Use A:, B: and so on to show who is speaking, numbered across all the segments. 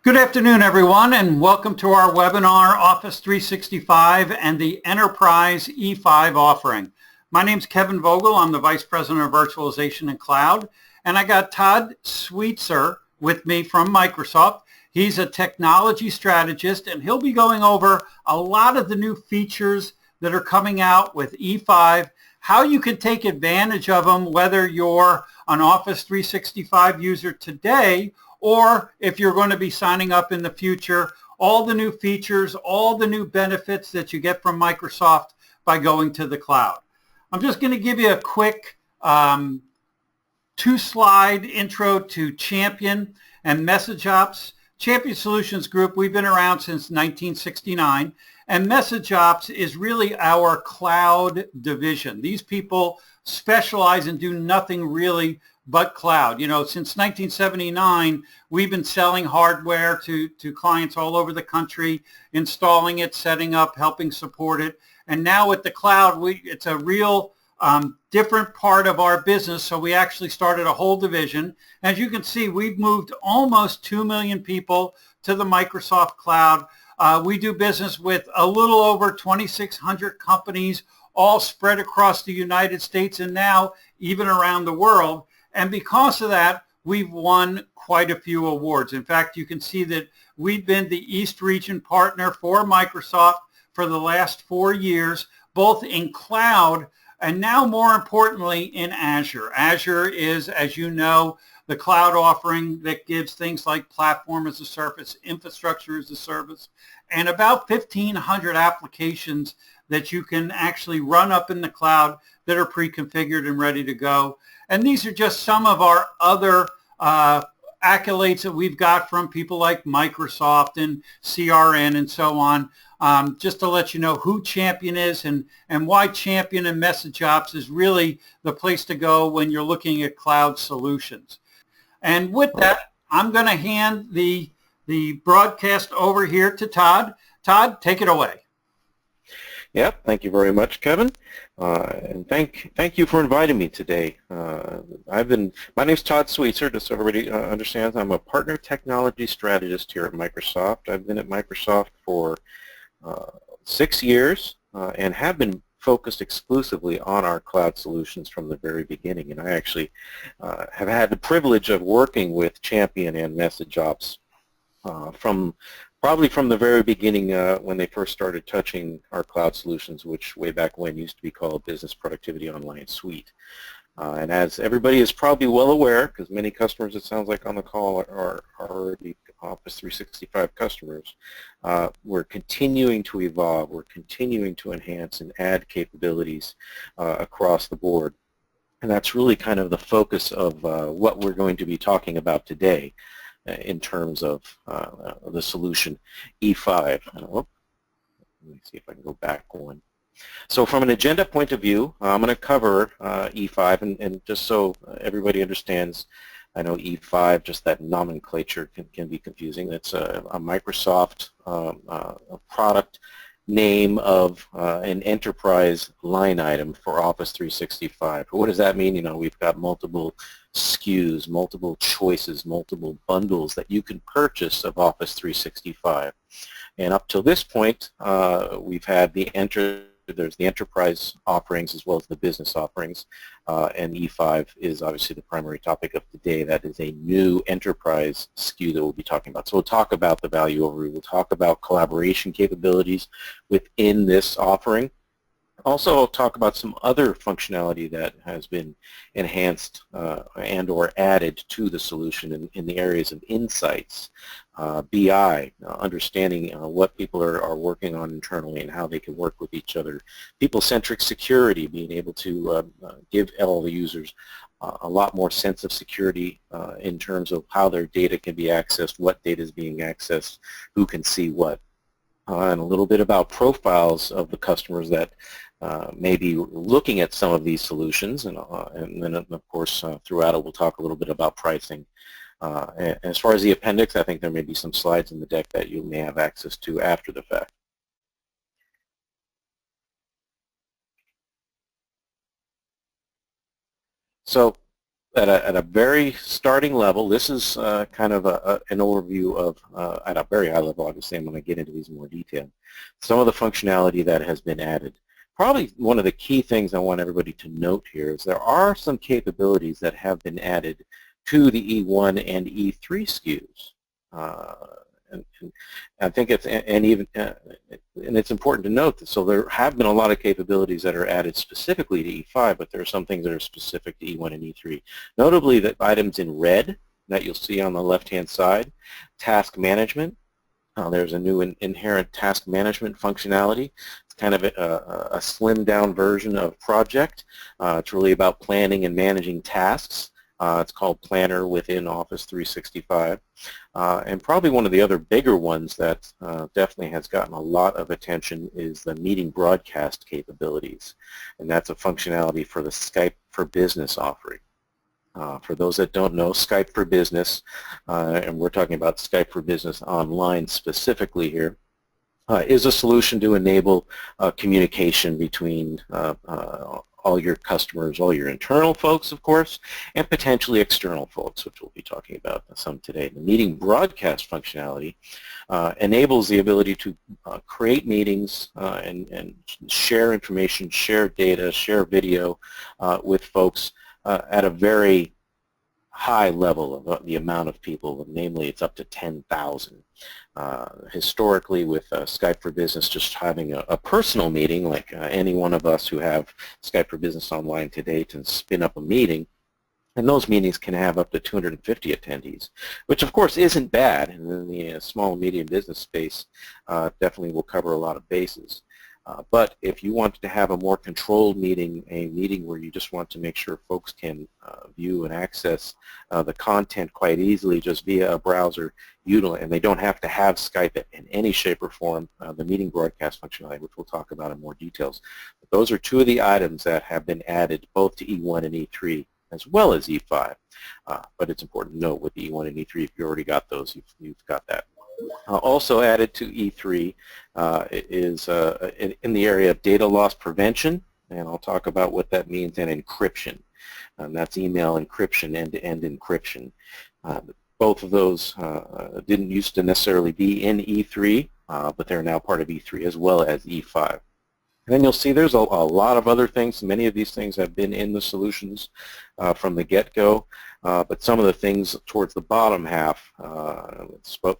A: Good afternoon, everyone, and welcome to our webinar, Office 365 and the Enterprise E5 offering. My name is Kevin Vogel. I'm the Vice President of Virtualization and Cloud, and I got Todd Sweetser with me from Microsoft. He's a technology strategist, and he'll be going over a lot of the new features that are coming out with E5, how you can take advantage of them, whether you're an Office 365 user today or if you're going to be signing up in the future, all the new features, all the new benefits that you get from Microsoft by going to the cloud. I'm just going to give you a quick two-slide intro to Champion and MessageOps. Champion Solutions Group, we've been around since 1969, and MessageOps is really our cloud division. These people specialize and do nothing really but cloud. You know, since 1979, we've been selling hardware to clients all over the country, installing it, setting up, helping support it. And now with the cloud, it's a real different part of our business. So we actually started a whole division. As you can see, we've moved almost 2 million people to the Microsoft cloud. We do business with a little over 2,600 companies, all spread across the United States and now even around the world. And because of that, we've won quite a few awards. In fact, you can see that we've been the East Region partner for Microsoft for the last 4 years, both in cloud and now more importantly in Azure. Azure is, as you know, the cloud offering that gives things like platform as a service, infrastructure as a service, and about 1,500 applications that you can actually run up in the cloud that are pre-configured and ready to go. And these are just some of our other accolades that we've got from people like Microsoft and CRN and so on, just to let you know who Champion is and why Champion and MessageOps is really the place to go when you're looking at cloud solutions. And with that, I'm going to hand the broadcast over here to Todd. Todd, take it away.
B: Yep, thank you very much, Kevin, and thank you for inviting me today. My name's Todd Sweetser, just so everybody understands. I'm a partner technology strategist here at Microsoft. I've been at Microsoft for 6 years and have been focused exclusively on our cloud solutions from the very beginning. And I actually have had the privilege of working with Champion and MessageOps probably from the very beginning when they first started touching our cloud solutions, which way back when used to be called Business Productivity Online Suite. And as everybody is probably well aware, because many customers, it sounds like on the call, are already Office 365 customers, we're continuing to evolve, we're continuing to enhance and add capabilities across the board. And that's really kind of the focus of what we're going to be talking about today in terms of the solution E5. Let me see if I can go back one. So from an agenda point of view, I'm going to cover E5, and just so everybody understands, I know E5, just that nomenclature can be confusing. It's a Microsoft product name of an enterprise line item for Office 365. What does that mean? You know, we've got multiple SKUs, multiple choices, multiple bundles that you can purchase of Office 365. And up till this point, we've had there's the enterprise offerings as well as the business offerings, and E5 is obviously the primary topic of today. That is a new enterprise SKU that we'll be talking about. So we'll talk about the value overview, we'll talk about collaboration capabilities within this offering. Also, I'll talk about some other functionality that has been enhanced and or added to the solution in the areas of insights, BI, understanding what people are working on internally and how they can work with each other, people-centric security, being able to give all the users a lot more sense of security in terms of how their data can be accessed, what data is being accessed, who can see what. And a little bit about profiles of the customers that may be looking at some of these solutions, and then of course throughout it we'll talk a little bit about pricing. And as far as the appendix, I think there may be some slides in the deck that you may have access to after the fact. So at a very starting level, this is kind of an overview of, at a very high level, obviously I'm going to get into these in more detail, some of the functionality that has been added. Probably one of the key things I want everybody to note here is there are some capabilities that have been added to the E1 and E3 SKUs. And I think it's, and it's important to note that, so there have been a lot of capabilities that are added specifically to E5, but there are some things that are specific to E1 and E3. Notably, the items in red that you'll see on the left-hand side, task management. There's a new inherent task management functionality. It's kind of a slimmed-down version of Project. It's really about planning and managing tasks. It's called Planner within Office 365. And probably one of the other bigger ones that definitely has gotten a lot of attention is the meeting broadcast capabilities. And that's a functionality for the Skype for Business offering. For those that don't know, Skype for Business, and we're talking about Skype for Business Online specifically here, is a solution to enable communication between all your customers, all your internal folks, of course, and potentially external folks, which we'll be talking about some today. The meeting broadcast functionality enables the ability to create meetings and share information, share data, share video with folks at a very high level of the amount of people, namely it's up to 10,000. Historically, with Skype for Business, just having a personal meeting, like any one of us who have Skype for Business Online today to spin up a meeting, and those meetings can have up to 250 attendees, which of course isn't bad, and in the small and medium business space definitely will cover a lot of bases. But if you want to have a more controlled meeting, a meeting where you just want to make sure folks can view and access the content quite easily just via a browser, and they don't have to have Skype in any shape or form, the meeting broadcast functionality, which we'll talk about in more details. But those are two of the items that have been added both to E1 and E3 as well as E5. But it's important to note with E1 and E3, if you already got those, you've got that. Also added to E3 is in the area of data loss prevention, and I'll talk about what that means, and encryption. That's email encryption, end-to-end encryption. Both of those didn't used to necessarily be in E3, but they're now part of E3 as well as E5. And then you'll see there's a lot of other things. Many of these things have been in the solutions from the get-go, but some of the things towards the bottom half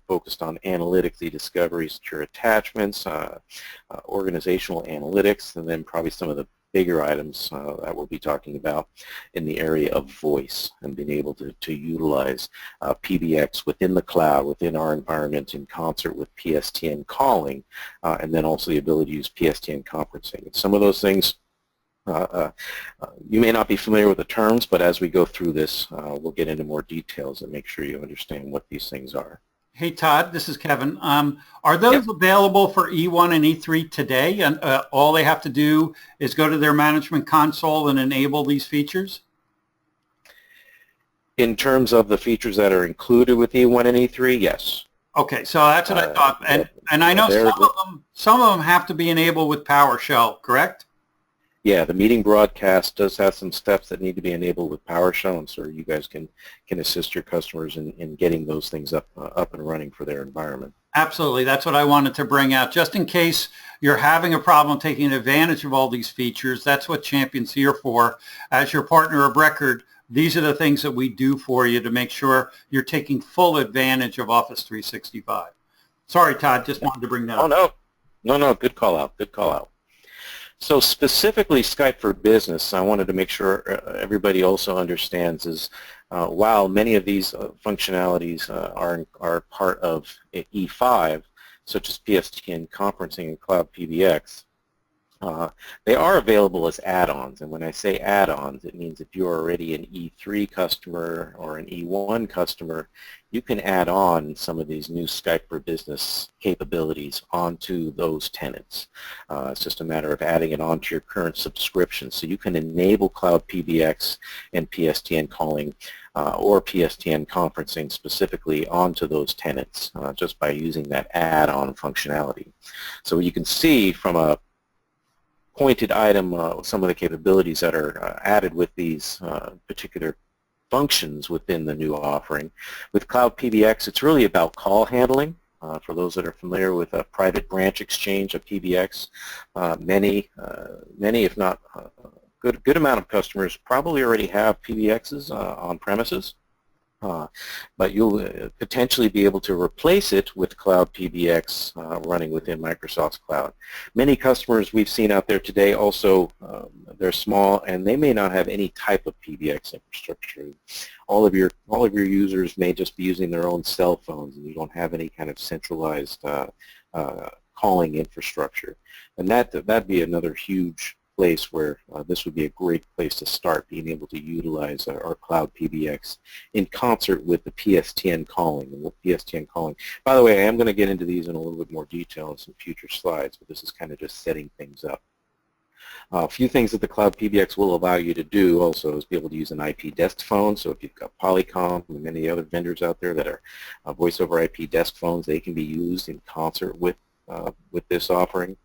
B: focused on analytics, e-discovery, secure attachments, organizational analytics, and then probably some of the bigger items that we'll be talking about in the area of voice and being able to utilize PBX within the cloud, within our environment in concert with PSTN calling, and then also the ability to use PSTN conferencing. And some of those things, you may not be familiar with the terms, but as we go through this, we'll get into more details and make sure you understand what these things are.
A: Hey, Todd, this is Kevin. Are those available for E1 and E3 today? And all they have to do is go to their management console and enable these features?
B: In terms of the features that are included with E1 and E3, yes.
A: Okay, so that's what I thought. And I know some of them have to be enabled with PowerShell, correct?
B: Yeah, the meeting broadcast does have some steps that need to be enabled with PowerShell, and so you guys can assist your customers in getting those things up and running for their environment.
A: Absolutely. That's what I wanted to bring out. Just in case you're having a problem taking advantage of all these features, that's what Champion's here for. As your partner of record, these are the things that we do for you to make sure you're taking full advantage of Office 365. Sorry, Todd, just wanted to bring that up.
B: No, good call out, good call out. So specifically Skype for Business, I wanted to make sure everybody also understands is while many of these functionalities are part of E5, such as PSTN conferencing and Cloud PBX, they are available as add-ons, and when I say add-ons, it means if you're already an E3 customer or an E1 customer, you can add on some of these new Skype for Business capabilities onto those tenants. It's just a matter of adding it onto your current subscription, so you can enable Cloud PBX and PSTN calling or PSTN conferencing specifically onto those tenants just by using that add-on functionality. So you can see from a pointed item some of the capabilities that are added with these particular functions within the new offering. With Cloud PBX, it's really about call handling. For those that are familiar with a private branch exchange, a PBX, many, if not a good amount of customers probably already have PBXs on premises. But you'll potentially be able to replace it with Cloud PBX running within Microsoft's cloud. Many customers we've seen out there today also, they're small and they may not have any type of PBX infrastructure. All of your users may just be using their own cell phones and you don't have any kind of centralized calling infrastructure. And that'd be another huge place where this would be a great place to start, being able to utilize our Cloud PBX in concert with the PSTN calling. And with PSTN calling, by the way, I am going to get into these in a little bit more detail in some future slides, but this is kind of just setting things up. A few things that the Cloud PBX will allow you to do also is be able to use an IP desk phone. So if you've got Polycom and many other vendors out there that are voice over IP desk phones, they can be used in concert with this offering.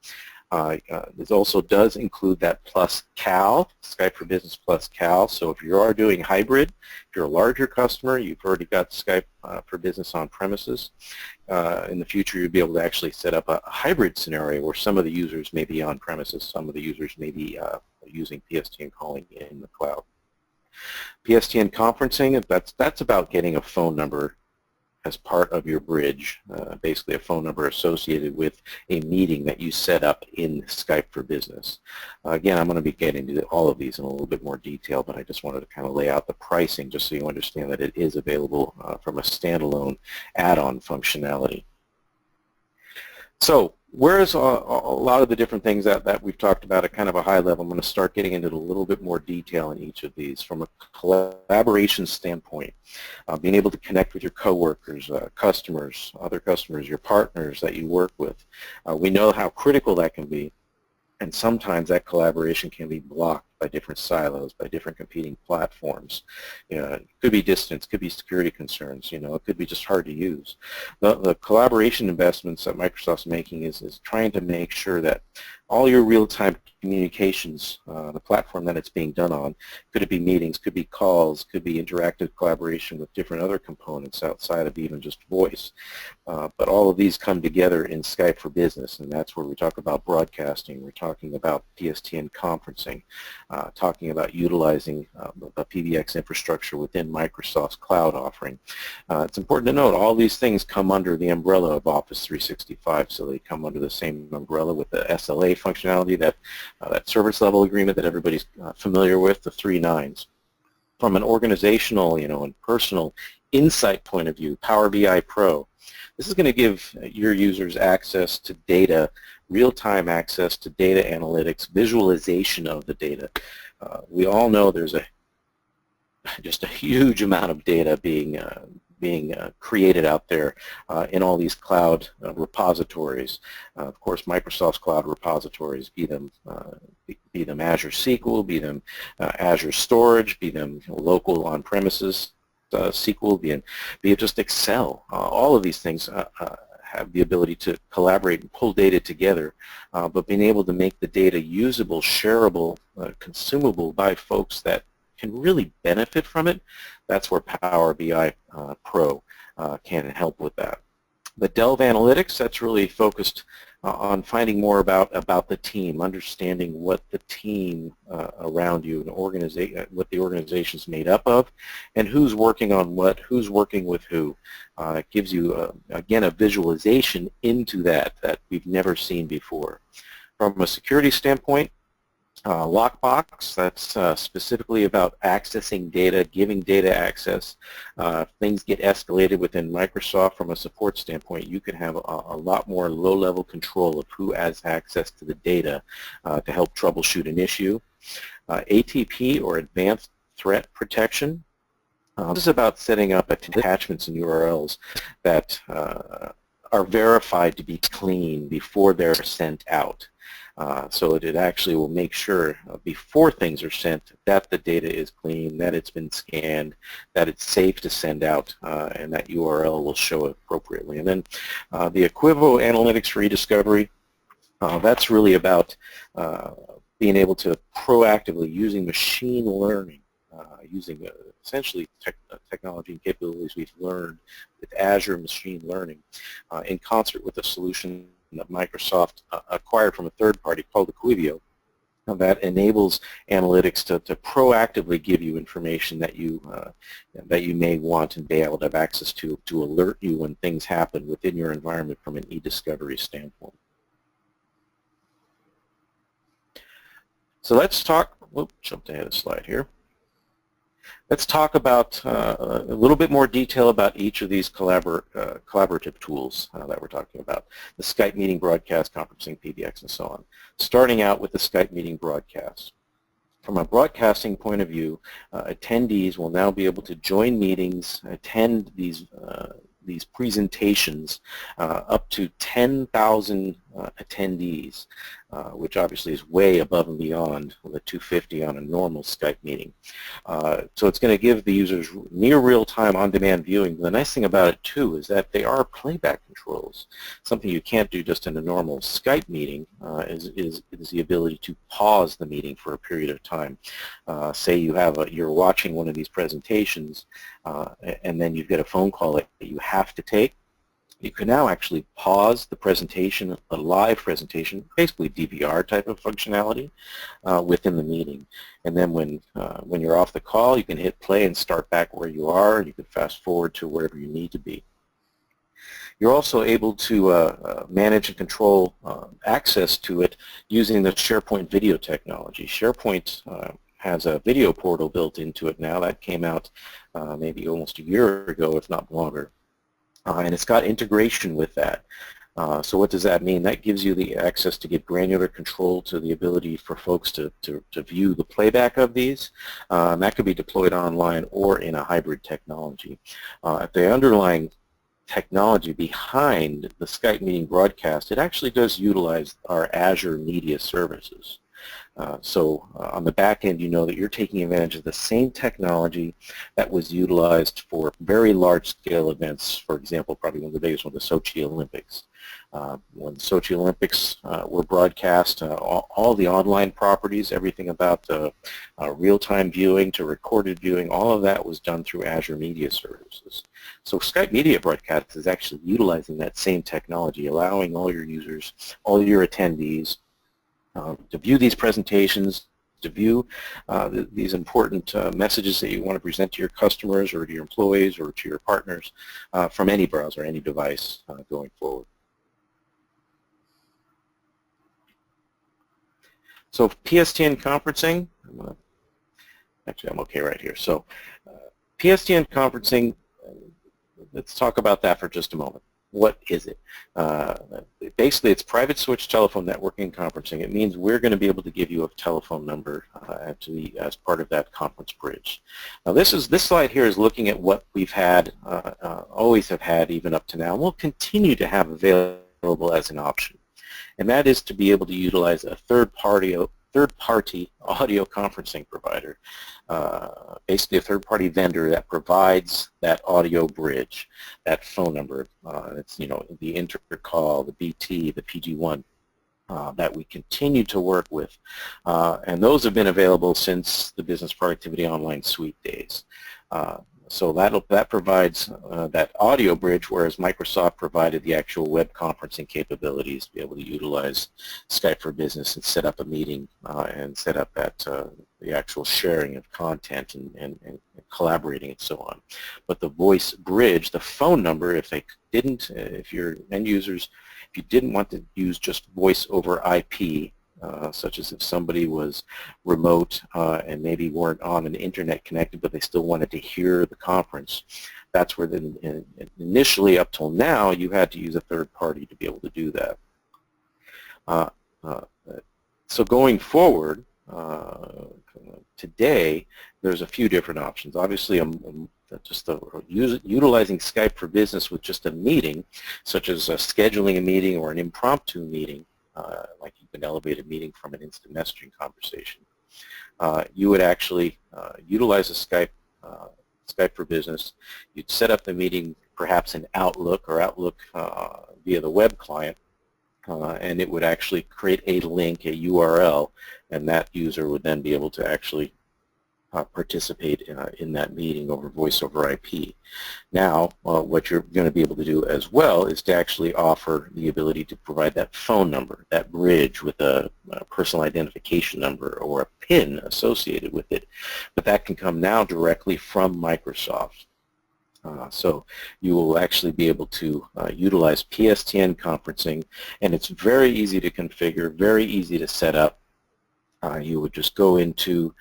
B: This also does include that plus CAL, Skype for Business plus CAL. So if you are doing hybrid, if you're a larger customer, you've already got Skype for Business on premises. In the future, you'll be able to actually set up a hybrid scenario where some of the users may be on premises, some of the users may be using PSTN calling in the cloud. PSTN conferencing, that's about getting a phone number as part of your bridge, basically a phone number associated with a meeting that you set up in Skype for Business. Again, I'm going to be getting into all of these in a little bit more detail, but I just wanted to kind of lay out the pricing just so you understand that it is available from a standalone add-on functionality. So whereas a lot of the different things that we've talked about at kind of a high level, I'm going to start getting into a little bit more detail in each of these. From a collaboration standpoint, being able to connect with your coworkers, customers, other customers, your partners that you work with. We know how critical that can be, and sometimes that collaboration can be blocked by different silos, by different competing platforms. It could be distance, could be security concerns, it could be just hard to use. The collaboration investments that Microsoft's making is trying to make sure that all your real-time communications, the platform that it's being done on, could it be meetings, could be calls, could be interactive collaboration with different other components outside of even just voice. But all of these come together in Skype for Business, and that's where we talk about broadcasting, we're talking about PSTN conferencing, talking about utilizing the PBX infrastructure within Microsoft's cloud offering. It's important to note all these things come under the umbrella of Office 365, so they come under the same umbrella with the SLA functionality, that service level agreement that everybody's familiar with, the 3 nines. From an organizational, and personal insight point of view, Power BI Pro, this is going to give your users access to data, real-time access to data analytics, visualization of the data. We all know there's just a huge amount of data being created out there in all these cloud repositories. Of course, Microsoft's cloud repositories, be them Azure SQL, be them Azure Storage, be them local on-premises SQL, be it just Excel. All of these things have the ability to collaborate and pull data together, but being able to make the data usable, shareable, consumable by folks that can really benefit from it, that's where Power BI Pro can help with that. The Delve Analytics, that's really focused on finding more about the team, understanding what the team around you, what the organization is made up of, and who's working on what, who's working with who. It gives you, again, a visualization into that we've never seen before. From a security standpoint, Lockbox, that's specifically about accessing data, giving data access. Things get escalated within Microsoft from a support standpoint. You can have a lot more low-level control of who has access to the data to help troubleshoot an issue. ATP, or Advanced Threat Protection. This is about setting up attachments and URLs that are verified to be clean before they're sent out. So it actually will make sure before things are sent that the data is clean, that it's been scanned, that it's safe to send out, and that URL will show appropriately. And then the Equivio Analytics for eDiscovery, that's really about being able to proactively, using machine learning, using essentially technology and capabilities we've learned with Azure machine learning in concert with a solution that Microsoft acquired from a third party called Equivio that enables analytics to proactively give you information that you may want and be able to have access to alert you when things happen within your environment from an e-discovery standpoint. So let's talk, whoop, jumped ahead a slide here. Let's talk about a little bit more detail about each of these collaborative tools that we're talking about. The Skype meeting broadcast, conferencing, PBX, and so on. Starting out with the Skype meeting broadcast. From a broadcasting point of view, attendees will now be able to join meetings, attend these presentations, up to 10,000 attendees, which obviously is way above and beyond the 250 on a normal Skype meeting. So it's going to give the users near real-time on-demand viewing. The nice thing about it, too, is that they are playback controls. Something you can't do just in a normal Skype meeting is the ability to pause the meeting for a period of time. Say you're watching one of these presentations, and then you've got a phone call that you have to take. You can now actually pause the presentation, a live presentation, basically DVR type of functionality within the meeting. And then when you're off the call, you can hit play and start back where you are, and you can fast forward to wherever you need to be. You're also able to manage and control access to it using the SharePoint video technology. SharePoint has a video portal built into it now. That came out maybe almost a year ago, if not longer. And it's got integration with that. So what does that mean? That gives you the access to get granular control to the ability for folks to view the playback of these. That could be deployed online or in a hybrid technology. The underlying technology behind the Skype meeting broadcast, it actually does utilize our Azure media services. So on the back end, you know that you're taking advantage of the same technology that was utilized for very large-scale events. For example, probably one of the biggest one, the Sochi Olympics. When the Sochi Olympics were broadcast, all the online properties, everything about real-time viewing to recorded viewing, all of that was done through Azure Media Services. So Skype Media Broadcast is actually utilizing that same technology, allowing all your users, all your attendees, to view these presentations, to view these important messages that you want to present to your customers or to your employees or to your partners from any browser, any device going forward. So PSTN conferencing, actually I'm okay right here. So PSTN conferencing, let's talk about that for just a moment. What is it? Basically, it's private switch telephone networking conferencing. It means we're going to be able to give you a telephone number as part of that conference bridge. Now, this slide here is looking at what we've had, always have had, even up to now, and we'll continue to have available as an option. And that is to be able to utilize a third-party audio conferencing provider, basically a third-party vendor that provides that audio bridge, that phone number. It's the intercall, the BT, the PG1 that we continue to work with, and those have been available since the Business Productivity Online Suite days. So that provides that audio bridge, whereas Microsoft provided the actual web conferencing capabilities to be able to utilize Skype for Business and set up a meeting and set up that the actual sharing of content and collaborating and so on. But the voice bridge, the phone number, if your end users, if you didn't want to use just voice over IP, such as if somebody was remote and maybe weren't on an internet connected, but they still wanted to hear the conference. That's where initially up till now you had to use a third party to be able to do that. So going forward, today there's a few different options. Obviously, utilizing Skype for Business with just a meeting, such as scheduling a meeting or an impromptu meeting, like you can elevate a meeting from an instant messaging conversation. You would actually utilize a Skype for Business. You'd set up the meeting perhaps in Outlook or Outlook via the web client, and it would actually create a link, a URL, and that user would then be able to actually participate in that meeting over voice over IP. Now, what you're going to be able to do as well is to actually offer the ability to provide that phone number, that bridge with a personal identification number or a PIN associated with it. But that can come now directly from Microsoft. So you will actually be able to utilize PSTN conferencing, and it's very easy to configure, very easy to set up. You would just go into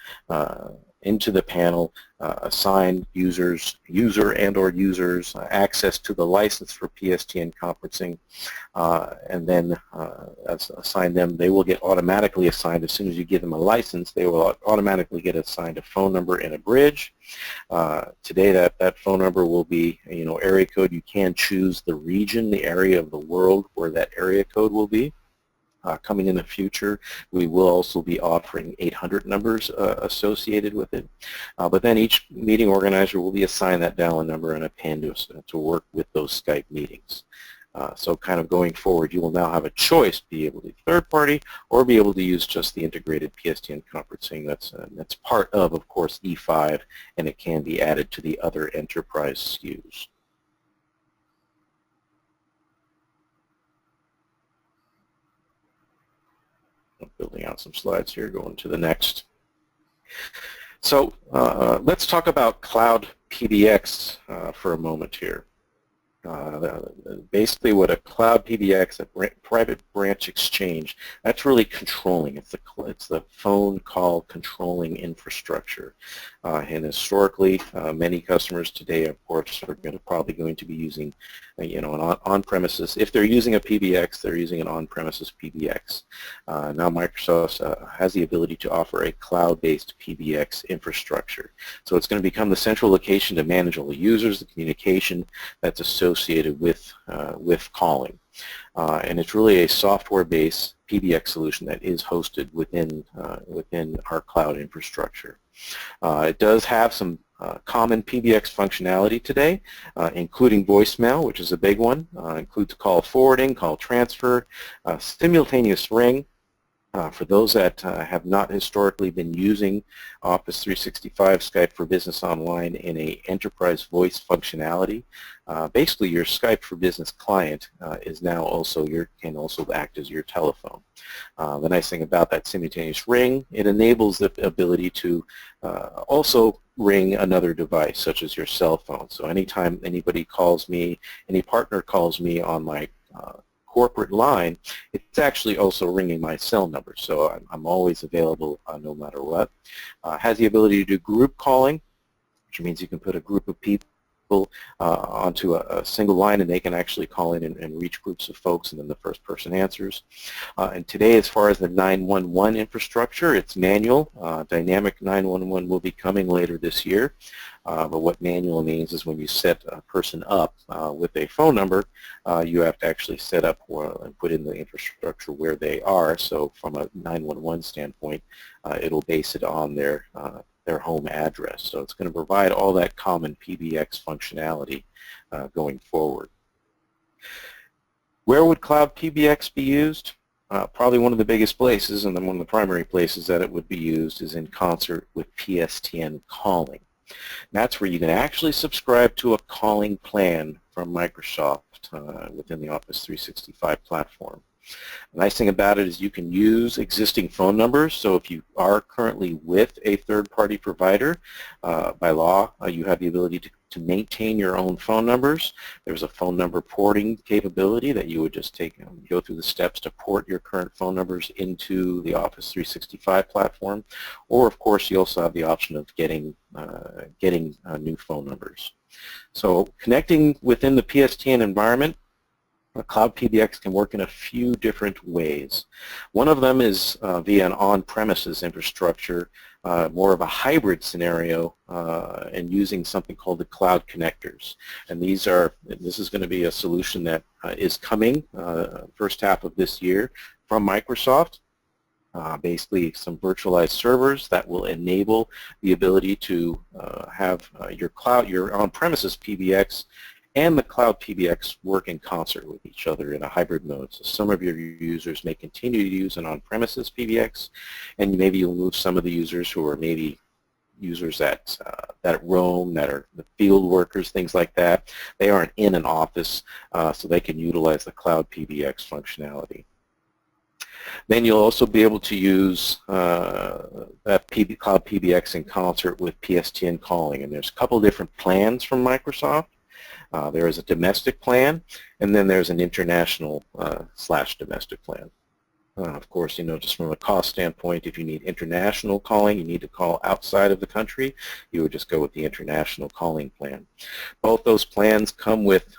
B: the panel, assign user and or users access to the license for PSTN conferencing, and then assign them. They will get automatically assigned as soon as you give them a license. They will automatically get assigned a phone number and a bridge. Today that phone number will be, area code. You can choose the region, the area of the world where that area code will be. Coming in the future, we will also be offering 800 numbers associated with it. But then each meeting organizer will be assigned that dial-in number and a PIN to work with those Skype meetings. So kind of going forward, you will now have a choice to be able to third party or be able to use just the integrated PSTN conferencing that's part of course, E5, and it can be added to the other enterprise SKUs. I'm building out some slides here, going to the next. So let's talk about Cloud PBX for a moment here. Basically what a Cloud PBX, a private branch exchange, that's really controlling. It's the phone call controlling infrastructure. And historically, many customers today, of course, are probably going to be using an on-premises. If they're using a PBX, they're using an on-premises PBX. Now Microsoft has the ability to offer a cloud-based PBX infrastructure. So it's going to become the central location to manage all the users, the communication that's associated with calling. And it's really a software-based PBX solution that is hosted within our cloud infrastructure. It does have some common PBX functionality today, including voicemail, which is a big one. Includes call forwarding, call transfer, simultaneous ring. For those that have not historically been using Office 365 Skype for Business Online in a enterprise voice functionality, basically your Skype for Business client is now can also act as your telephone. The nice thing about that simultaneous ring, it enables the ability to also ring another device, such as your cell phone. So anytime anybody calls me, any partner calls me on my corporate line, it's actually also ringing my cell number, so I'm always available no matter what. Has the ability to do group calling, which means you can put a group of people onto a single line, and they can actually call in and reach groups of folks, and then the first person answers. And today, as far as the 911 infrastructure, it's manual. Dynamic 911 will be coming later this year. But what manual means is when you set a person up with a phone number, you have to actually set up and put in the infrastructure where they are. So from a 911 standpoint, it'll base it on their home address. So it's going to provide all that common PBX functionality going forward. Where would Cloud PBX be used? Probably one of the biggest places, and then one of the primary places that it would be used is in concert with PSTN calling. And that's where you can actually subscribe to a calling plan from Microsoft within the Office 365 platform. The nice thing about it is you can use existing phone numbers. So if you are currently with a third-party provider, by law, you have the ability to maintain your own phone numbers. There's a phone number porting capability that you would just go through the steps to port your current phone numbers into the Office 365 platform. Or, of course, you also have the option of getting new phone numbers. So connecting within the PSTN environment, Cloud PBX can work in a few different ways. One of them is via an on-premises infrastructure, more of a hybrid scenario, and using something called the cloud connectors. And this is going to be a solution that is coming first half of this year from Microsoft. Basically some virtualized servers that will enable the ability to have your on-premises PBX and the Cloud PBX work in concert with each other in a hybrid mode. So some of your users may continue to use an on-premises PBX, and maybe you'll move some of the users who are maybe users that roam, that are the field workers, things like that. They aren't in an office, so they can utilize the Cloud PBX functionality. Then you'll also be able to use that Cloud PBX in concert with PSTN calling, and there's a couple different plans from Microsoft. There is a domestic plan, and then there's an international / domestic plan. Of course, just from a cost standpoint, if you need international calling, you need to call outside of the country, you would just go with the international calling plan. Both those plans come with,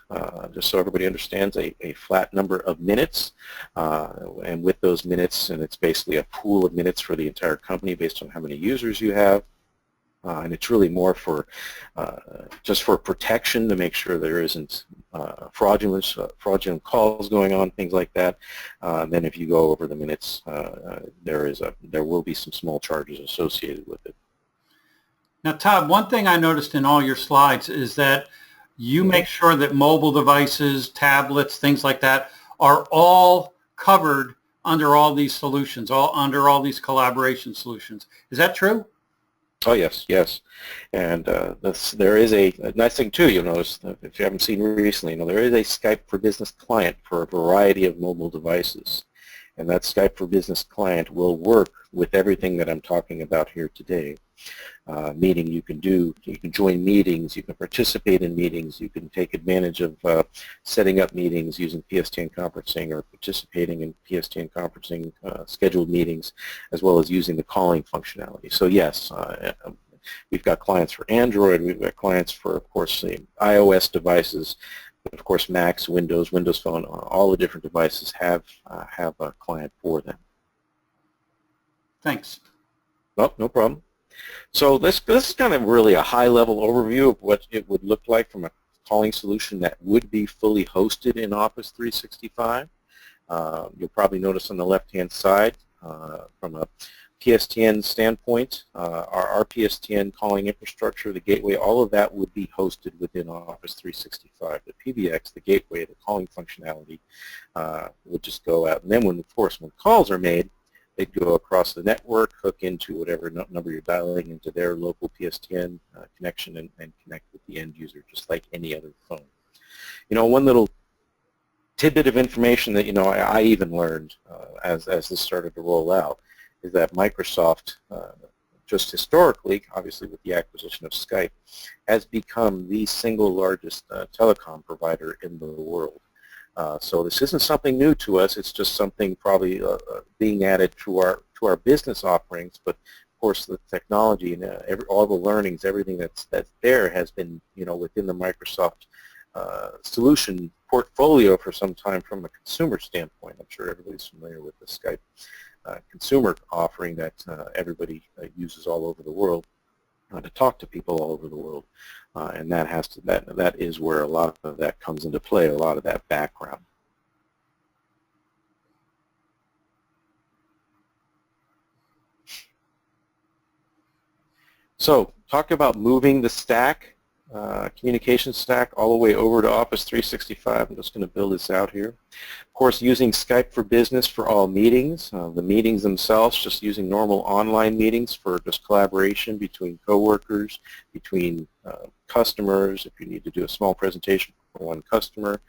B: just so everybody understands, a flat number of minutes, and with those minutes, and it's basically a pool of minutes for the entire company based on how many users you have. And it's really more for just for protection to make sure there isn't fraudulent calls going on, things like that. Then if you go over the minutes, there will be some small charges associated with it.
A: Now, Todd, one thing I noticed in all your slides is that you make sure that mobile devices, tablets, things like that are all covered under all these solutions, under all these collaboration solutions. Is that true?
B: Oh yes, yes, and there is a nice thing too. You'll notice if you haven't seen recently, there is a Skype for Business client for a variety of mobile devices, and that Skype for Business client will work with everything that I'm talking about here today. Meeting you can join meetings, you can participate in meetings, you can take advantage of setting up meetings using PSTN conferencing or participating in PSTN conferencing scheduled meetings, as well as using the calling functionality. So yes, we've got clients for Android, we've got clients for, of course, the iOS devices, but of course Macs, Windows Phone, all the different devices have a client for them.
A: Thanks.
B: Oh, no problem. So this is kind of really a high-level overview of what it would look like from a calling solution that would be fully hosted in Office 365. You'll probably notice on the left-hand side, from a PSTN standpoint, our PSTN calling infrastructure, the gateway, all of that would be hosted within Office 365. The PBX, the gateway, the calling functionality would just go out. And then when calls are made, they'd go across the network, hook into whatever number you're dialing into their local PSTN connection and connect with the end user just like any other phone. One little tidbit of information that I even learned as this started to roll out is that Microsoft, just historically, obviously with the acquisition of Skype, has become the single largest telecom provider in the world. So this isn't something new to us. It's just something probably being added to our business offerings. But of course, the technology and all the learnings, everything that's there has been within the Microsoft solution portfolio for some time from a consumer standpoint. I'm sure everybody's familiar with the Skype consumer offering that everybody uses all over the world to talk to people all over the world. And that is where a lot of that comes into play, a lot of that background. So talk about moving the stack, communication stack, all the way over to Office 365. I'm just going to build this out here. Of course, using Skype for Business for all meetings. The meetings themselves, just using normal online meetings for just collaboration between coworkers, between customers, if you need to do a small presentation for one customer,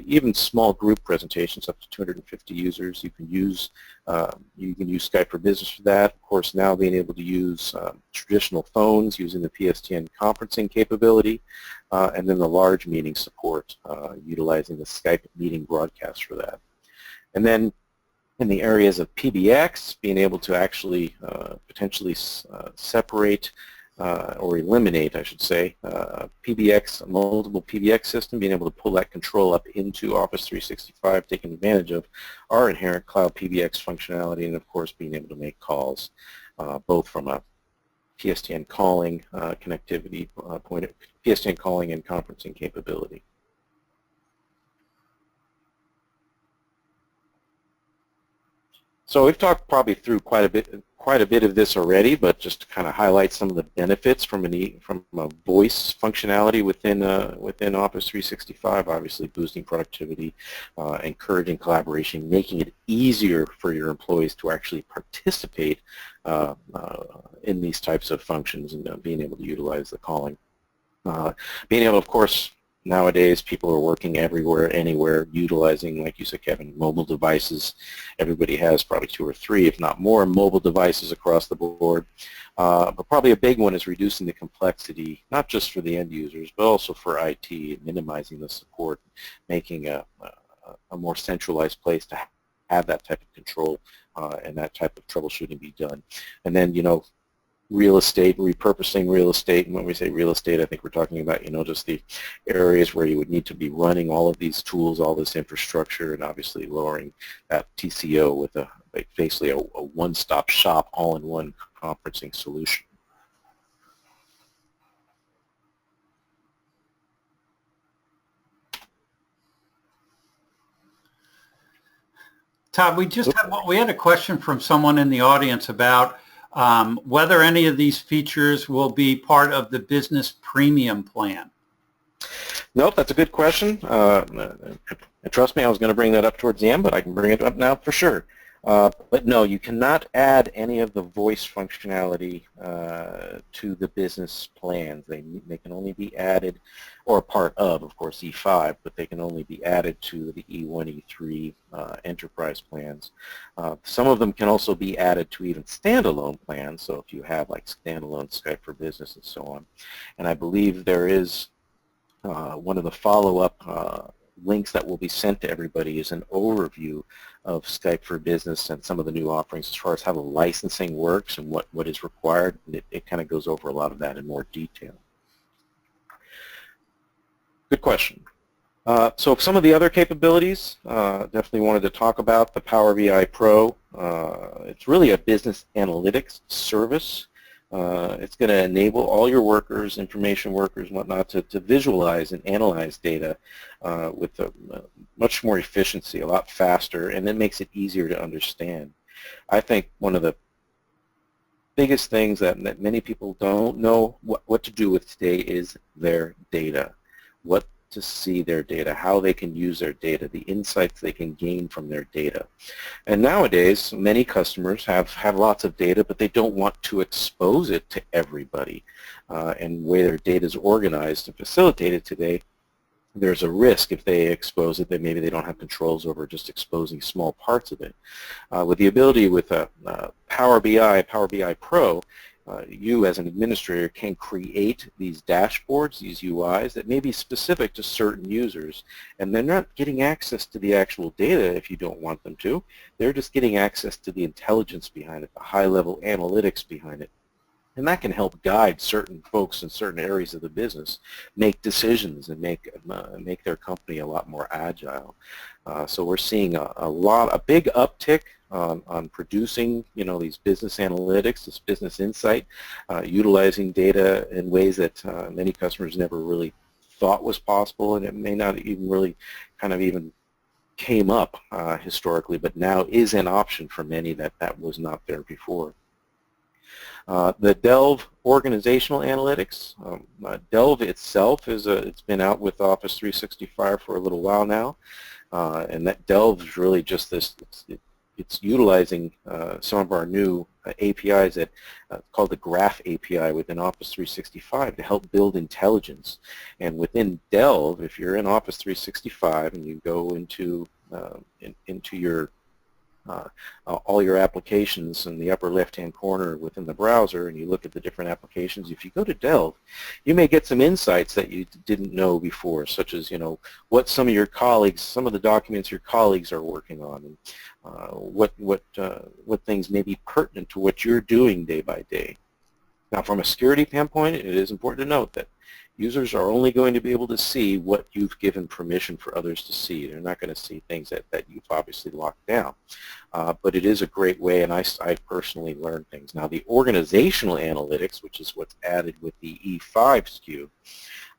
B: even small group presentations up to 250 users. You can use Skype for Business for that. Of course, now being able to use traditional phones using the PSTN conferencing capability, and then the large meeting support utilizing the Skype meeting broadcast for that. And then in the areas of PBX, being able to actually potentially separate or eliminate, I should say, PBX, a multiple PBX system, being able to pull that control up into Office 365, taking advantage of our inherent Cloud PBX functionality, and of course being able to make calls both from a PSTN calling connectivity point of PSTN calling and conferencing capability. So we've talked probably through quite quite a bit of this already, but just to kind of highlight some of the benefits from a voice functionality within Office 365. Obviously, boosting productivity, encouraging collaboration, making it easier for your employees to actually participate in these types of functions, and being able to utilize the calling. Being able, of course, nowadays people are working everywhere, anywhere, utilizing, like you said, Kevin, mobile devices. Everybody has probably 2 or 3, if not more, mobile devices across the board. But probably a big one is reducing the complexity, not just for the end users, but also for IT, and minimizing the support, making a more centralized place to have that type of control and that type of troubleshooting be done. And then, real estate, repurposing real estate. And when we say real estate, I think we're talking about, just the areas where you would need to be running all of these tools, all this infrastructure, and obviously lowering that TCO with basically a one-stop shop, all-in-one conferencing solution.
A: Todd, we had a question from someone in the audience about whether any of these features will be part of the business premium plan.
B: Nope, that's a good question. Trust me, I was going to bring that up towards the end, but I can bring it up now for sure. But no, you cannot add any of the voice functionality to the business plans. They can only be added, or part of course, E5, but they can only be added to the E1, E3 enterprise plans. Some of them can also be added to even standalone plans, so if you have like standalone Skype for Business and so on. And I believe there is one of the follow-up links that will be sent to everybody is an overview of Skype for Business and some of the new offerings as far as how the licensing works and what is required. And it kind of goes over a lot of that in more detail. Good question. So some of the other capabilities, definitely wanted to talk about the Power BI Pro. It's really a business analytics service. It's going to enable all your workers, information workers and whatnot, to visualize and analyze data with much more efficiency, a lot faster, and it makes it easier to understand. I think one of the biggest things that many people don't know what to do with today is their data. What to see their data, how they can use their data, the insights they can gain from their data. And nowadays, many customers have lots of data, but they don't want to expose it to everybody. And the way their data is organized and facilitated today, there's a risk if they expose it that maybe they don't have controls over just exposing small parts of it. With the ability with Power BI Pro, you as an administrator can create these dashboards, these UIs that may be specific to certain users, and they're not getting access to the actual data if you don't want them to. They're just getting access to the intelligence behind it, the high-level analytics behind it. And that can help guide certain folks in certain areas of the business make decisions and make their company a lot more agile. So we're seeing a big uptick on producing, these business analytics, this business insight, utilizing data in ways that many customers never really thought was possible, and it may not even really even came up historically, but now is an option for many that was not there before. The Delve organizational analytics. Delve itself it's been out with Office 365 for a little while now, and that Delve is really just this. It's utilizing some of our new APIs that called the Graph API within Office 365 to help build intelligence. And within Delve, if you're in Office 365 and you go into your all your applications in the upper left-hand corner within the browser, and you look at the different applications, if you go to Delve, you may get some insights that you didn't know before, such as, what some of your colleagues, some of the documents your colleagues are working on, and what things may be pertinent to what you're doing day by day. Now, from a security standpoint, it is important to note that users are only going to be able to see what you've given permission for others to see. They're not going to see things that you've obviously locked down. But it is a great way, and I personally learned things. Now, the organizational analytics, which is what's added with the E5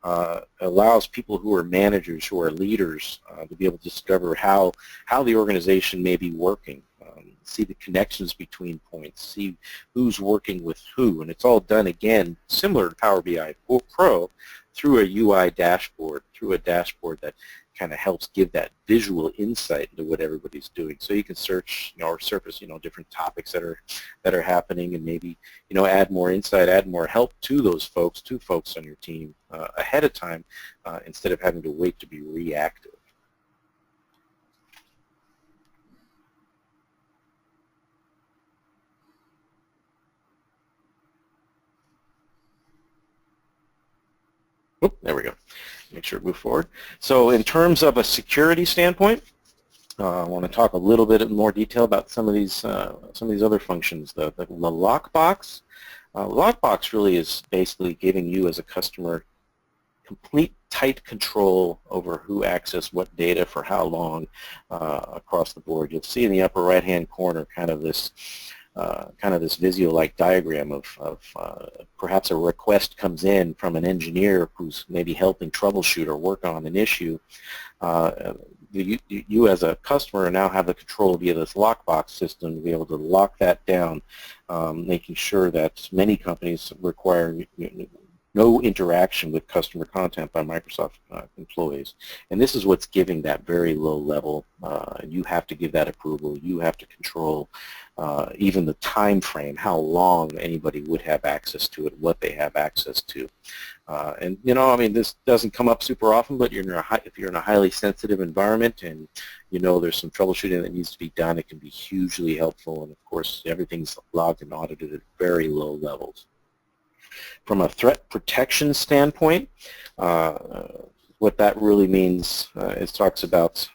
B: SKU, allows people who are managers, who are leaders, to be able to discover how the organization may be working. see the connections between points, see who's working with who, and it's all done, again, similar to Power BI Pro, through a UI dashboard, through a dashboard that kind of helps give that visual insight into what everybody's doing. So you can search, or surface, different topics that are happening, and maybe, add more insight, add more help to those folks, on your team ahead of time, instead of having to wait to be reactive. Oop, there we go. Make sure to move forward. So in terms of a security standpoint, I want to talk a little bit in more detail about some of these other functions. The lockbox. Lockbox really is basically giving you as a customer complete tight control over who accessed what data for how long across the board. You'll see in the upper right-hand corner kind of this Visio-like diagram of perhaps a request comes in from an engineer who's maybe helping troubleshoot or work on an issue. You as a customer now have the control via this lockbox system to be able to lock that down, making sure that many companies require no interaction with customer content by Microsoft employees. And this is what's giving that very low level. You have to give that approval. You have to control even the time frame, how long anybody would have access to it, what they have access to. And this doesn't come up super often, but if you're in a highly sensitive environment and there's some troubleshooting that needs to be done, it can be hugely helpful. And of course, everything's logged and audited at very low levels. From a threat protection standpoint, what that really means is talks about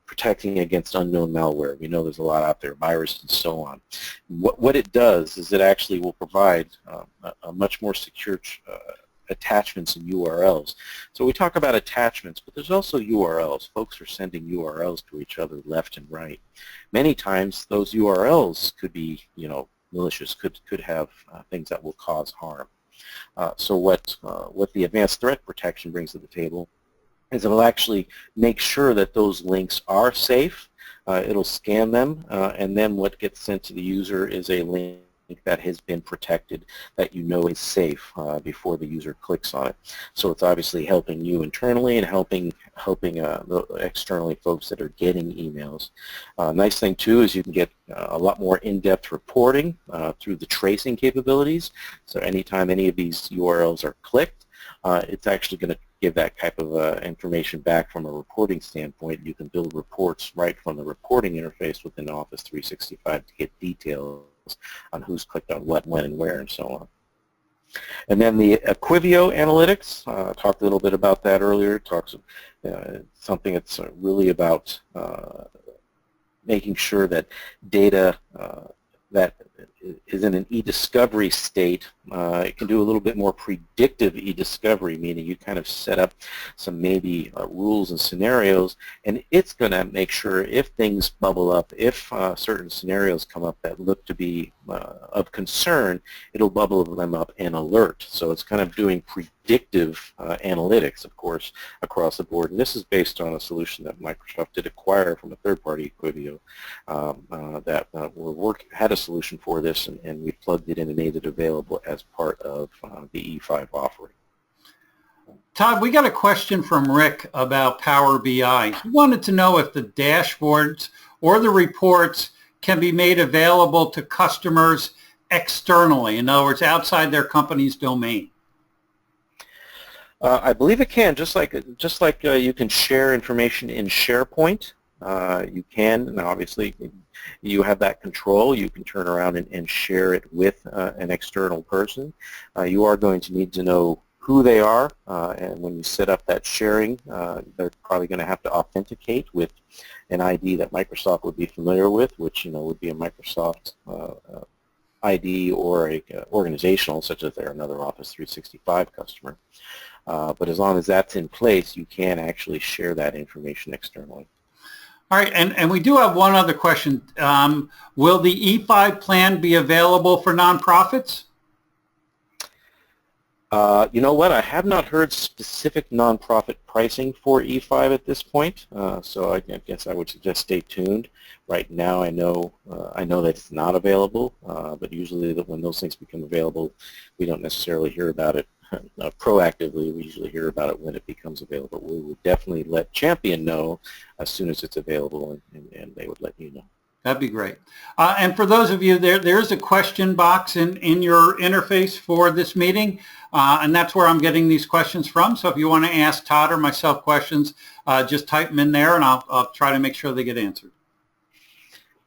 B: protecting against unknown malware. We know there's a lot out there, viruses and so on. What it does is it actually will provide a much more secure attachments and URLs. So we talk about attachments, but there's also URLs. Folks are sending URLs to each other left and right. Many times those URLs could be, malicious, could have things that will cause harm. So what the advanced threat protection brings to the table is it'll actually make sure that those links are safe. It'll scan them, and then what gets sent to the user is a link that has been protected, that is safe before the user clicks on it. So it's obviously helping you internally and helping the externally folks that are getting emails. Nice thing too is you can get a lot more in-depth reporting through the tracing capabilities. So anytime any of these URLs are clicked, it's actually going to give that type of information back from a reporting standpoint. You can build reports right from the reporting interface within Office 365 to get details on who's clicked on what, when, and where, and so on. And then the Equivio analytics, talked a little bit about that earlier. Talks something that's really about making sure that data that is in an e-discovery state, it can do a little bit more predictive e-discovery, meaning you kind of set up some maybe rules and scenarios, and it's going to make sure if things bubble up, if certain scenarios come up that look to be of concern, it'll bubble them up and alert. So it's kind of doing predictive analytics, of course, across the board. And this is based on a solution that Microsoft did acquire from a third-party Equivio that had a solution for this, and we plugged it in and made it available as part of the E5 offering.
A: Todd, we got a question from Rick about Power BI. He wanted to know if the dashboards or the reports can be made available to customers externally, in other words, outside their company's domain.
B: I believe it can, just like you can share information in SharePoint. You can, and obviously you have that control. You can turn around and share it with an external person. You are going to need to know who they are, and when you set up that sharing, they're probably going to have to authenticate with an ID that Microsoft would be familiar with, which would be a Microsoft ID or a organizational, such as they're another Office 365 customer. But as long as that's in place, you can actually share that information externally.
A: All right, and we do have one other question. Will the E5 plan be available for nonprofits?
B: You know what? I have not heard specific nonprofit pricing for E5 at this point, so I guess I would suggest stay tuned. Right now, I know that it's not available, but usually when those things become available, we don't necessarily hear about it proactively. We usually hear about it when it becomes available. We will definitely let Champion know as soon as it's available, and they would let you know.
A: That'd be great. And for those of you, there's a question box in your interface for this meeting, and that's where I'm getting these questions from. So if you want to ask Todd or myself questions, just type them in there, and I'll try to make sure they get answered.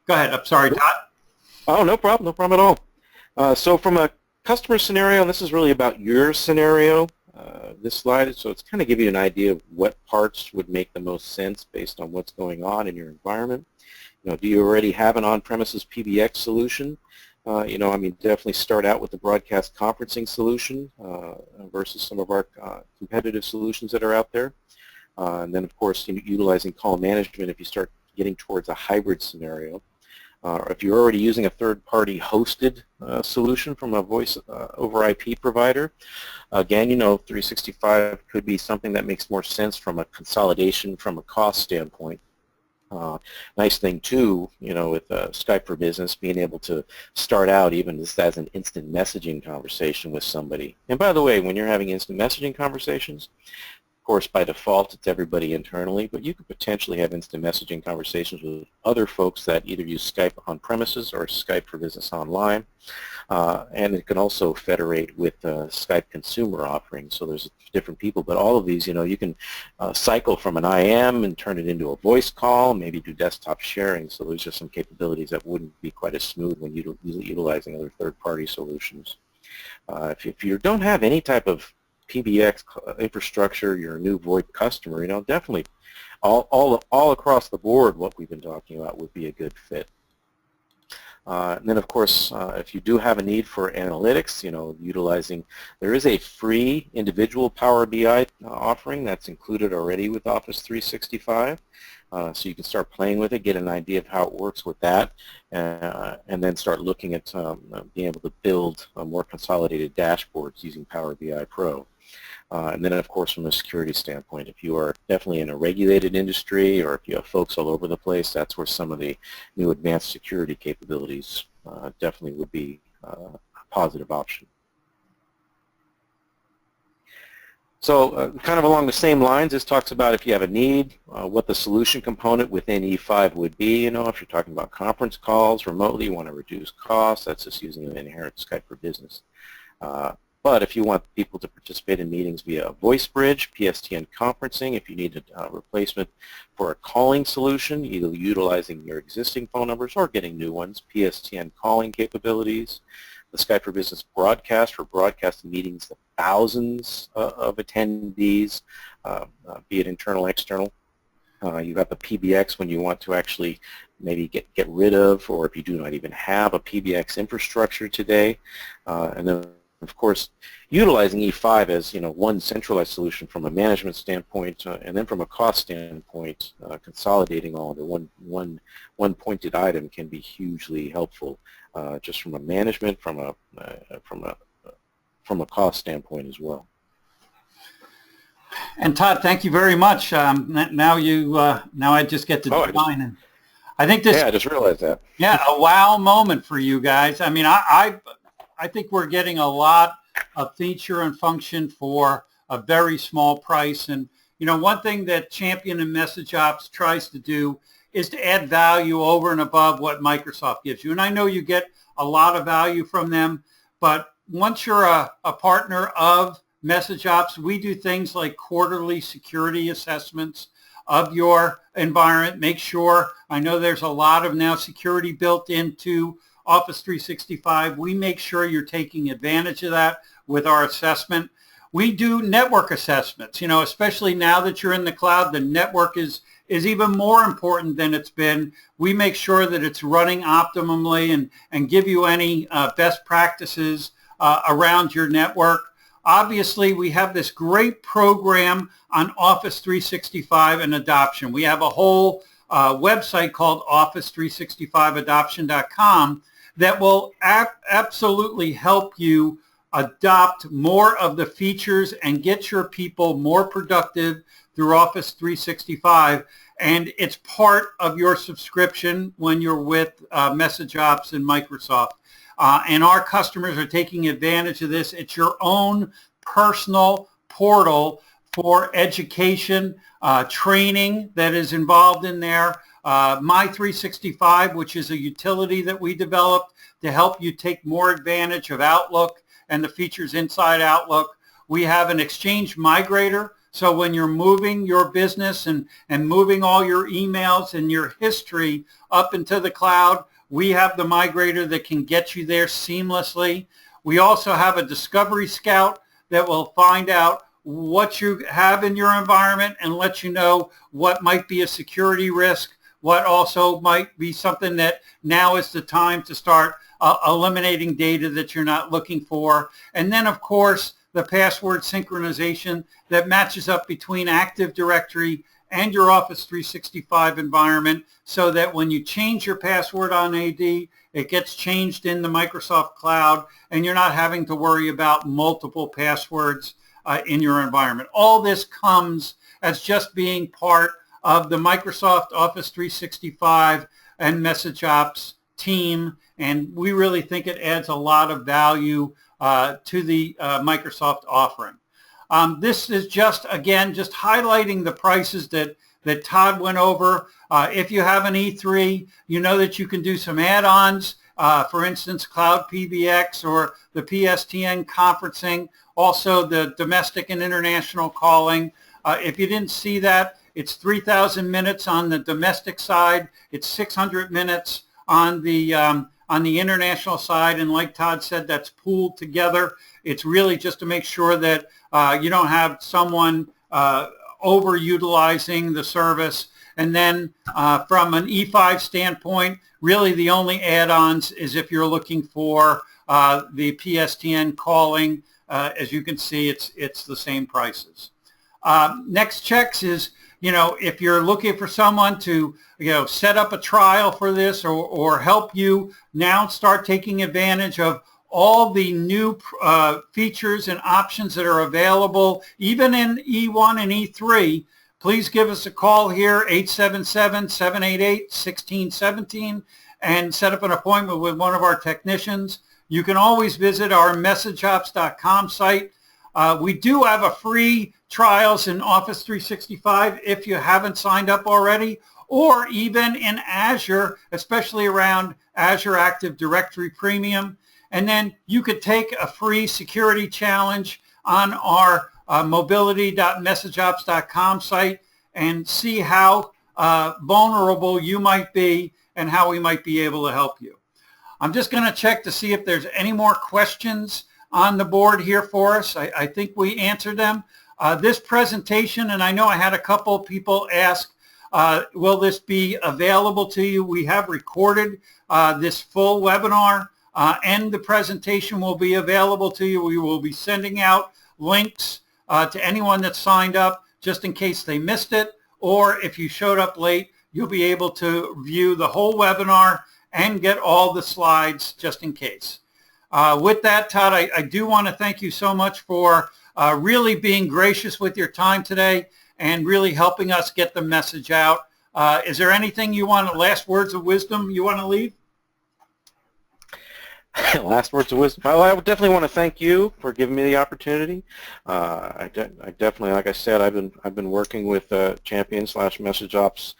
A: Go ahead. I'm sorry, Todd.
B: Oh, no problem. No problem at all. So from a customer scenario, and this is really about your scenario, this slide, so it's kind of give you an idea of what parts would make the most sense based on what's going on in your environment. Do you already have an on-premises PBX solution? Definitely start out with the broadcast conferencing solution versus some of our competitive solutions that are out there. And then, of course, utilizing call management if you start getting towards a hybrid scenario. If you're already using a third-party hosted solution from a voice over IP provider, again, 365 could be something that makes more sense from a consolidation from a cost standpoint. Nice thing too, with Skype for Business, being able to start out even just as an instant messaging conversation with somebody. And by the way, when you're having instant messaging conversations, of course, by default, it's everybody internally, but you could potentially have instant messaging conversations with other folks that either use Skype on premises or Skype for Business online. And it can also federate with Skype consumer offerings, so there's different people. But all of these, you can cycle from an IM and turn it into a voice call, maybe do desktop sharing, so there's just some capabilities that wouldn't be quite as smooth when utilizing other third-party solutions. If you don't have any type of PBX infrastructure, you're a new VoIP customer, definitely all across the board what we've been talking about would be a good fit. And then, of course, if you do have a need for analytics, there is a free individual Power BI offering that's included already with Office 365. So you can start playing with it, get an idea of how it works with that, and then start looking at being able to build more consolidated dashboards using Power BI Pro. And then, of course, from a security standpoint, if you are definitely in a regulated industry or if you have folks all over the place, that's where some of the new advanced security capabilities definitely would be a positive option. So kind of along the same lines, this talks about if you have a need, what the solution component within E5 would be. If you're talking about conference calls remotely, you want to reduce costs, that's just using an inherent Skype for Business. But if you want people to participate in meetings via a voice bridge, PSTN conferencing, if you need a replacement for a calling solution, either utilizing your existing phone numbers or getting new ones, PSTN calling capabilities, the Skype for Business broadcast for broadcasting meetings to thousands of attendees, be it internal, external. You have the PBX when you want to actually maybe get rid of, or if you do not even have a PBX infrastructure today, and then of course, utilizing E5 as one centralized solution from a management standpoint, and then from a cost standpoint, consolidating all into one pointed item can be hugely helpful, just from a management, from a cost standpoint as well.
A: And Todd, thank you very much. Now I just get to define it. I think this.
B: Yeah, I just realized that.
A: Yeah, a wow moment for you guys. I mean, I think we're getting a lot of feature and function for a very small price. And, one thing that Champion and MessageOps tries to do is to add value over and above what Microsoft gives you. And I know you get a lot of value from them, but once you're a partner of MessageOps, we do things like quarterly security assessments of your environment. Make sure, I know there's a lot of now security built into Office 365. We make sure you're taking advantage of that with our assessment. We do network assessments, especially now that you're in the cloud, the network is even more important than it's been. We make sure that it's running optimally and give you any best practices around your network. Obviously, we have this great program on Office 365 and adoption. We have a whole website called Office365adoption.com that will absolutely help you adopt more of the features and get your people more productive through Office 365. And it's part of your subscription when you're with MessageOps and Microsoft. And our customers are taking advantage of this. It's your own personal portal for education, training that is involved in there. My 365, which is a utility that we developed to help you take more advantage of Outlook and the features inside Outlook. We have an Exchange migrator. So when you're moving your business and moving all your emails and your history up into the cloud, we have the migrator that can get you there seamlessly. We also have a Discovery Scout that will find out what you have in your environment and let you know what might be a security risk, what also might be something that now is the time to start eliminating data that you're not looking for. And then, of course, the password synchronization that matches up between Active Directory and your Office 365 environment so that when you change your password on AD, it gets changed in the Microsoft Cloud and you're not having to worry about multiple passwords in your environment. All this comes as just being part of the Microsoft Office 365 and MessageOps team, and we really think it adds a lot of value to the Microsoft offering. This is just, again, just highlighting the prices that Todd went over. If you have an E3, you know that you can do some add-ons, for instance, Cloud PBX or the PSTN conferencing, also the domestic and international calling. If you didn't see that, it's 3,000 minutes on the domestic side. It's 600 minutes on the international side, and like Todd said, that's pooled together. It's really just to make sure that you don't have someone overutilizing the service. And then from an E5 standpoint, really the only add-ons is if you're looking for the PSTN calling. As you can see, it's the same prices. Next checks is, if you're looking for someone to, set up a trial for this or help you now start taking advantage of all the new features and options that are available, even in E1 and E3, please give us a call here, 877-788-1617, and set up an appointment with one of our technicians. You can always visit our MessageOps.com site. We do have a free trials in Office 365 if you haven't signed up already, or even in Azure, especially around Azure Active Directory Premium. And then you could take a free security challenge on our mobility.messageops.com site and see how vulnerable you might be and how we might be able to help you. I'm just going to check to see if there's any more questions on the board here for us. I think we answered them. This presentation, and I know I had a couple people ask, will this be available to you? We have recorded this full webinar, and the presentation will be available to you. We will be sending out links to anyone that signed up just in case they missed it, or if you showed up late, you'll be able to view the whole webinar and get all the slides just in case. With that, Todd, I do want to thank you so much for really being gracious with your time today and really helping us get the message out. Is there anything you want, last words of wisdom you want to leave?
B: Last words of wisdom. Well, I would definitely want to thank you for giving me the opportunity. I definitely, like I said, I've been working with Champion/MessageOps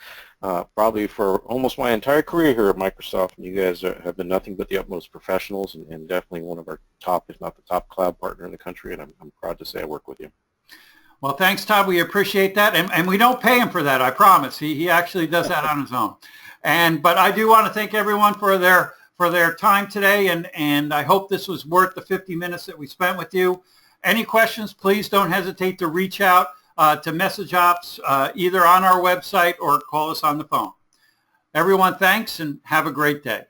B: probably for almost my entire career here at Microsoft, and you guys have been nothing but the utmost professionals, and definitely one of our top, if not the top, cloud partner in the country, and I'm proud to say I work with you.
A: Well, thanks, Todd. We appreciate that, and we don't pay him for that, I promise. He actually does that on his own. But I do want to thank everyone for their time today, and I hope this was worth the 50 minutes that we spent with you. Any questions, please don't hesitate to reach out to MessageOps either on our website or call us on the phone. Everyone, thanks, and have a great day.